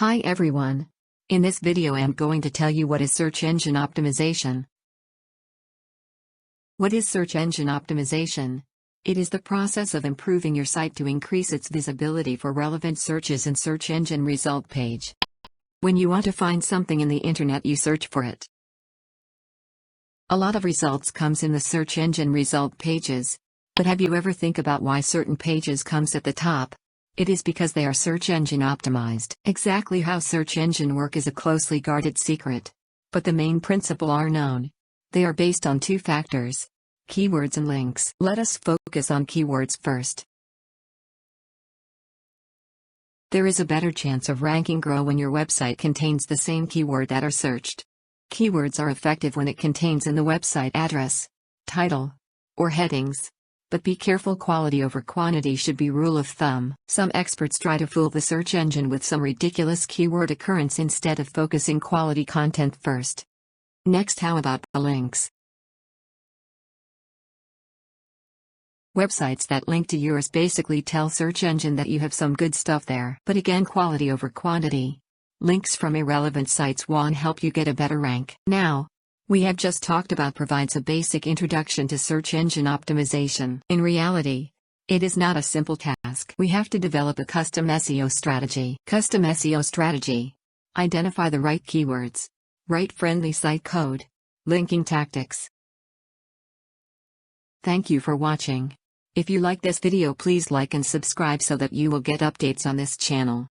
Hi everyone. In this video I'm going to tell you what is search engine optimization. What is search engine optimization? It is the process of improving your site to increase its visibility for relevant searches in search engine result page. When you want to find something in the internet, you search for it. A lot of results comes in the search engine result pages. But have you ever think about why certain pages comes at the top? It is because they are search engine optimized. Exactly how search engine work is a closely guarded secret. But the main principle are known. They are based on two factors: keywords and links. Let us focus on keywords first. There is a better chance of ranking grow when your website contains the same keyword that are searched. Keywords are effective when it contains in the website address, title, or headings. But be careful, quality over quantity should be rule of thumb. Some experts try to fool the search engine with some ridiculous keyword occurrence instead of focusing quality content first. Next, how about the links? Websites that link to yours basically tell search engine that you have some good stuff there. But again, quality over quantity. Links from irrelevant sites won't help you get a better rank. Now, we have just talked about provides a basic introduction to search engine optimization. In reality, it is not a simple task. We have to develop a custom SEO strategy. Custom SEO strategy. Identify the right keywords. Write friendly site code. Linking tactics. Thank you for watching. If you like this video, please like and subscribe so that you will get updates on this channel.